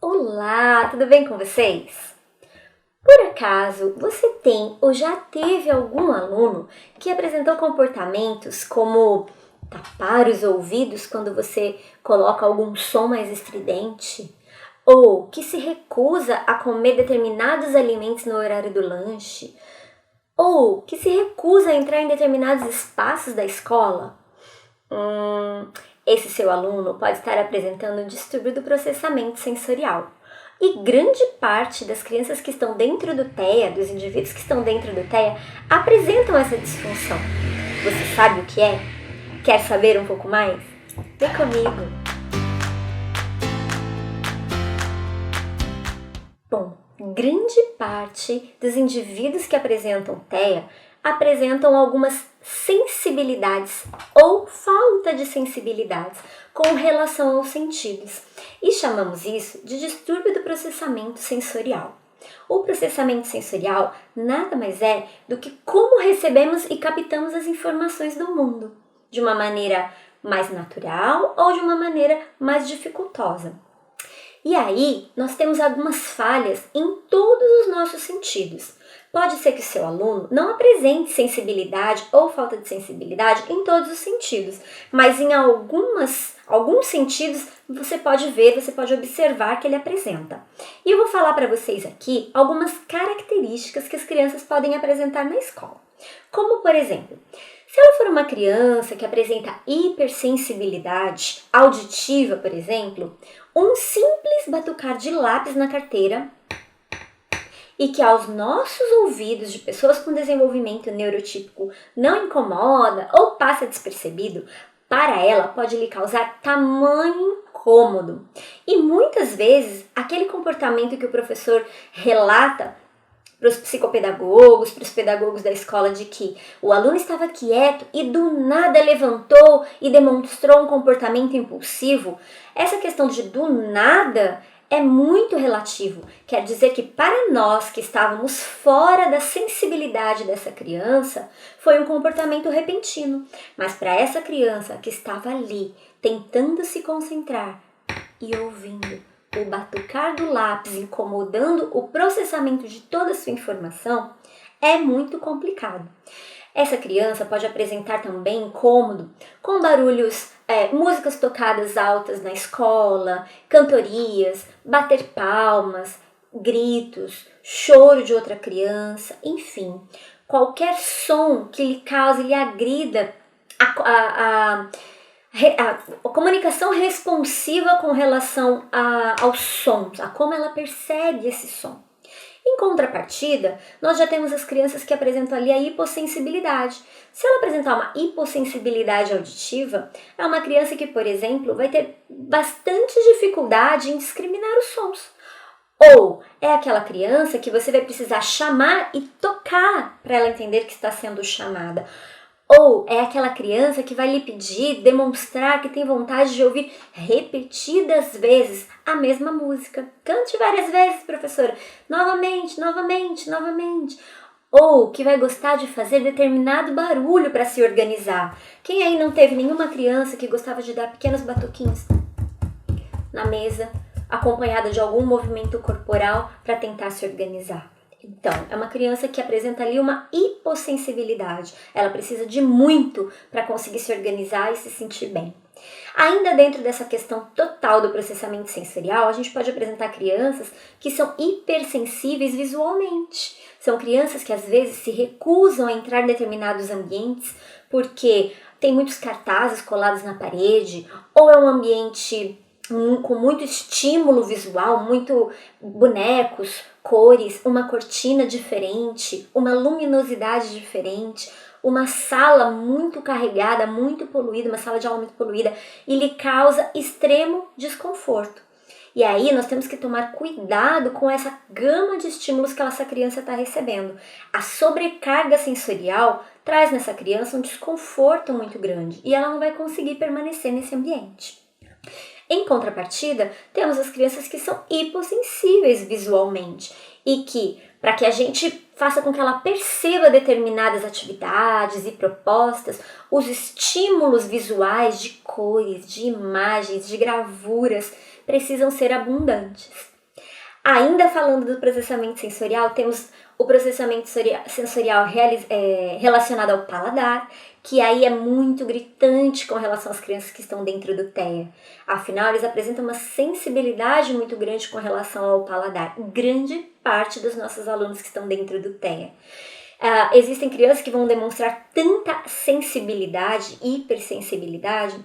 Olá, tudo bem com vocês? Por acaso, você tem ou já teve algum aluno que apresentou comportamentos como tapar os ouvidos quando você coloca algum som mais estridente? Ou que se recusa a comer determinados alimentos no horário do lanche? Ou que se recusa a entrar em determinados espaços da escola? Esse seu aluno pode estar apresentando um distúrbio do processamento sensorial. E grande parte das crianças que estão dentro do TEA, dos indivíduos que estão dentro do TEA, apresentam essa disfunção. Você sabe o que é? Quer saber um pouco mais? Vem comigo! Bom, grande parte dos indivíduos que apresentam TEA apresentam algumas sensibilidades ou falta de sensibilidades com relação aos sentidos e chamamos isso de distúrbio do processamento sensorial. O processamento sensorial nada mais é do que como recebemos e captamos as informações do mundo, de uma maneira mais natural ou de uma maneira mais dificultosa. E aí, nós temos algumas falhas em todos os nossos sentidos. Pode ser que o seu aluno não apresente sensibilidade ou falta de sensibilidade em todos os sentidos, mas em alguns sentidos você pode ver, você pode observar que ele apresenta. E eu vou falar para vocês aqui algumas características que as crianças podem apresentar na escola. Como, por exemplo, se ela for uma criança que apresenta hipersensibilidade auditiva, por exemplo, um simples batucar de lápis na carteira e que aos nossos ouvidos de pessoas com desenvolvimento neurotípico não incomoda ou passa despercebido, para ela pode lhe causar tamanho incômodo. E muitas vezes aquele comportamento que o professor relata para os psicopedagogos, para os pedagogos da escola, de que o aluno estava quieto e do nada levantou e demonstrou um comportamento impulsivo. Essa questão de do nada é muito relativo. Quer dizer que para nós que estávamos fora da sensibilidade dessa criança, foi um comportamento repentino. Mas para essa criança que estava ali, tentando se concentrar e ouvindo o batucar do lápis incomodando o processamento de toda a sua informação, é muito complicado. Essa criança pode apresentar também incômodo com barulhos, músicas tocadas altas na escola, cantorias, bater palmas, gritos, choro de outra criança, enfim, qualquer som que lhe cause, lhe agrida a comunicação responsiva com relação aos sons, a como ela percebe esse som. Em contrapartida, nós já temos as crianças que apresentam ali a hipossensibilidade. Se ela apresentar uma hipossensibilidade auditiva, é uma criança que, por exemplo, vai ter bastante dificuldade em discriminar os sons. Ou é aquela criança que você vai precisar chamar e tocar para ela entender que está sendo chamada. Ou é aquela criança que vai lhe pedir, demonstrar que tem vontade de ouvir repetidas vezes a mesma música. Cante várias vezes, professora. Novamente, novamente, novamente. Ou que vai gostar de fazer determinado barulho para se organizar. Quem aí não teve nenhuma criança que gostava de dar pequenos batuquinhos na mesa, acompanhada de algum movimento corporal para tentar se organizar? Então, é uma criança que apresenta ali uma hipossensibilidade. Ela precisa de muito para conseguir se organizar e se sentir bem. Ainda dentro dessa questão total do processamento sensorial, a gente pode apresentar crianças que são hipersensíveis visualmente. São crianças que às vezes se recusam a entrar em determinados ambientes porque tem muitos cartazes colados na parede, ou é um ambiente com muito estímulo visual, muito bonecos, cores, uma cortina diferente, uma luminosidade diferente, uma sala muito carregada, muito poluída, uma sala de aula muito poluída, e lhe causa extremo desconforto. E aí nós temos que tomar cuidado com essa gama de estímulos que essa criança está recebendo. A sobrecarga sensorial traz nessa criança um desconforto muito grande e ela não vai conseguir permanecer nesse ambiente. Em contrapartida, temos as crianças que são hipossensíveis visualmente e que, para que a gente faça com que ela perceba determinadas atividades e propostas, os estímulos visuais de cores, de imagens, de gravuras precisam ser abundantes. Ainda falando do processamento sensorial, temos o processamento sensorial relacionado ao paladar, que aí é muito gritante com relação às crianças que estão dentro do TEA. Afinal, eles apresentam uma sensibilidade muito grande com relação ao paladar. Grande parte dos nossos alunos que estão dentro do TEA. Existem crianças que vão demonstrar tanta sensibilidade, hipersensibilidade,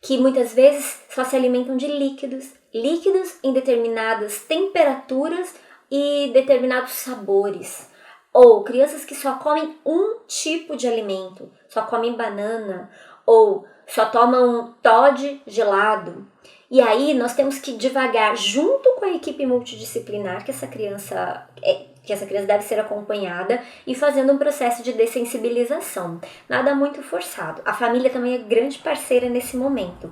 que muitas vezes só se alimentam de líquidos em determinadas temperaturas e determinados sabores. Ou crianças que só comem um tipo de alimento, só comem banana, ou só tomam Toddy gelado. E aí nós temos que devagar, junto com a equipe multidisciplinar, que essa criança deve ser acompanhada, e fazendo um processo de dessensibilização. Nada muito forçado. A família também é grande parceira nesse momento.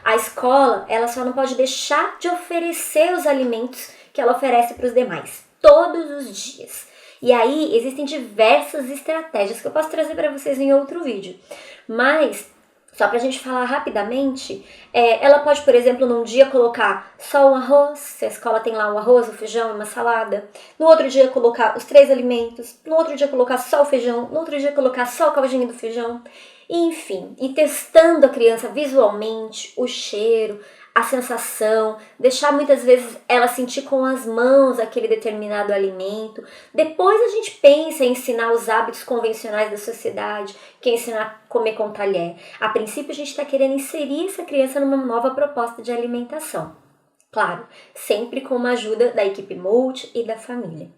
A escola, ela só não pode deixar de oferecer os alimentos que ela oferece para os demais, todos os dias. E aí existem diversas estratégias que eu posso trazer para vocês em outro vídeo. Mas, só pra gente falar rapidamente, ela pode, por exemplo, num dia colocar só o arroz, se a escola tem lá o arroz, o feijão e uma salada. No outro dia colocar os 3 alimentos. No outro dia colocar só o feijão. No outro dia colocar só o caldinho do feijão. Enfim, e testando a criança visualmente, o cheiro, a sensação, deixar muitas vezes ela sentir com as mãos aquele determinado alimento. Depois a gente pensa em ensinar os hábitos convencionais da sociedade, que é ensinar a comer com talher. A princípio a gente está querendo inserir essa criança numa nova proposta de alimentação. Claro, sempre com uma ajuda da equipe multi e da família.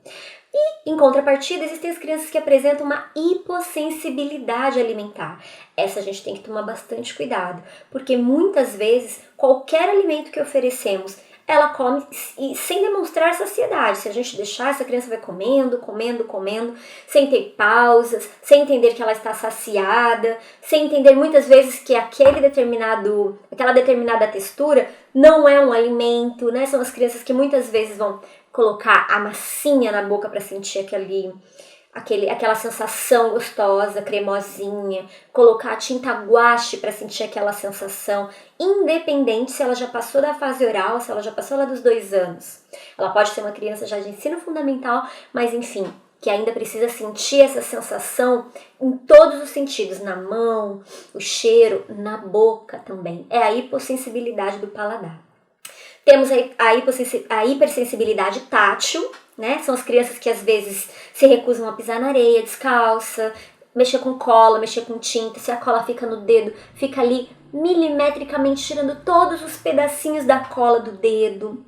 E, em contrapartida, existem as crianças que apresentam uma hipossensibilidade alimentar. Essa a gente tem que tomar bastante cuidado, porque muitas vezes qualquer alimento que oferecemos, ela come sem demonstrar saciedade. Se a gente deixar, essa criança vai comendo, sem ter pausas, sem entender que ela está saciada, sem entender muitas vezes que aquela determinada textura não é um alimento, né? São as crianças que muitas vezes vão colocar a massinha na boca para sentir aquela sensação gostosa, cremosinha, colocar a tinta guache para sentir aquela sensação, independente se ela já passou da fase oral, se ela já passou lá dos 2 anos. Ela pode ser uma criança já de ensino fundamental, mas enfim, que ainda precisa sentir essa sensação em todos os sentidos, na mão, o cheiro, na boca também. É a hipossensibilidade do paladar. Temos a hipersensibilidade tátil, né? São as crianças que às vezes se recusam a pisar na areia, descalça, mexer com cola, mexer com tinta. Se a cola fica no dedo, fica ali milimetricamente tirando todos os pedacinhos da cola do dedo.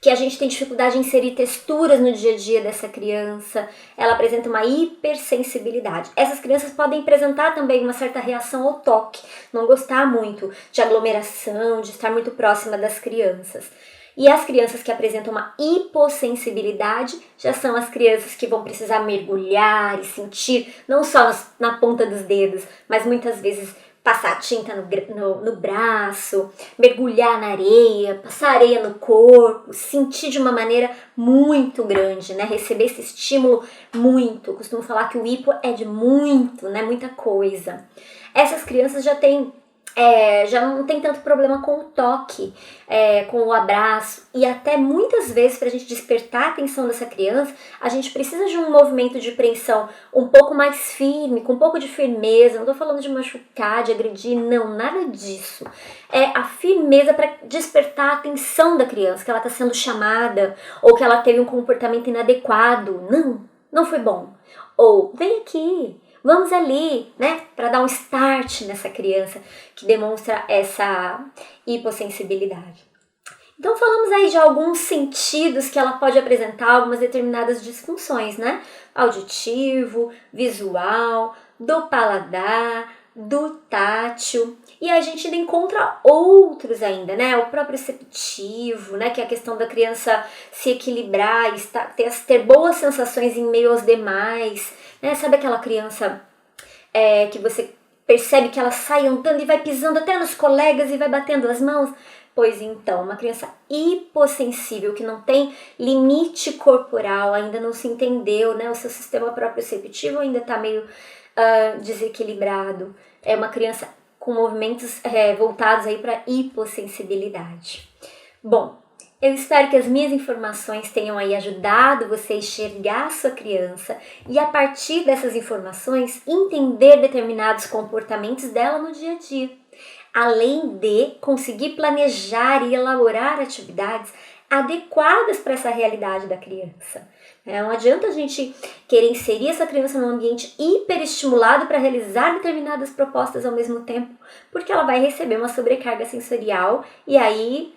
Que a gente tem dificuldade em inserir texturas no dia a dia dessa criança. Ela apresenta uma hipersensibilidade. Essas crianças podem apresentar também uma certa reação ao toque, não gostar muito de aglomeração, de estar muito próxima das crianças. E as crianças que apresentam uma hipossensibilidade já são as crianças que vão precisar mergulhar e sentir, não só na ponta dos dedos, mas muitas vezes passar tinta no braço, mergulhar na areia, passar areia no corpo, sentir de uma maneira muito grande, né? Receber esse estímulo muito. Eu costumo falar que o hipo é de muito, né? Muita coisa. Essas crianças já não tem tanto problema com o toque, com o abraço, e até muitas vezes para a gente despertar a atenção dessa criança, a gente precisa de um movimento de preensão um pouco mais firme, com um pouco de firmeza. Não estou falando de machucar, de agredir, não, nada disso. É a firmeza para despertar a atenção da criança, que ela está sendo chamada, ou que ela teve um comportamento inadequado. Não foi bom. Ou, vem aqui, vamos ali, né? Para dar um start nessa criança que demonstra essa hipossensibilidade. Então falamos aí de alguns sentidos que ela pode apresentar, algumas determinadas disfunções, né? Auditivo, visual, do paladar, do tátil. E a gente ainda encontra outros ainda, né? O proprioceptivo, né? Que é a questão da criança se equilibrar, ter boas sensações em meio aos demais, né? Sabe aquela criança que você percebe que ela sai andando e vai pisando até nos colegas e vai batendo as mãos? Pois então, uma criança hipossensível que não tem limite corporal, ainda não se entendeu, né? O seu sistema proprioceptivo ainda está meio desequilibrado. É uma criança com movimentos voltados aí para hipossensibilidade. Bom, eu espero que as minhas informações tenham aí ajudado você a enxergar a sua criança e, a partir dessas informações, entender determinados comportamentos dela no dia a dia, além de conseguir planejar e elaborar atividades adequadas para essa realidade da criança. Não adianta a gente querer inserir essa criança num ambiente hiperestimulado para realizar determinadas propostas ao mesmo tempo, porque ela vai receber uma sobrecarga sensorial e aí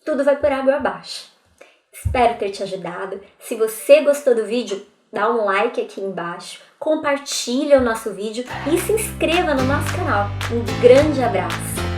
tudo vai por água abaixo. Espero ter te ajudado. Se você gostou do vídeo, dá um like aqui embaixo, compartilha o nosso vídeo e se inscreva no nosso canal. Um grande abraço!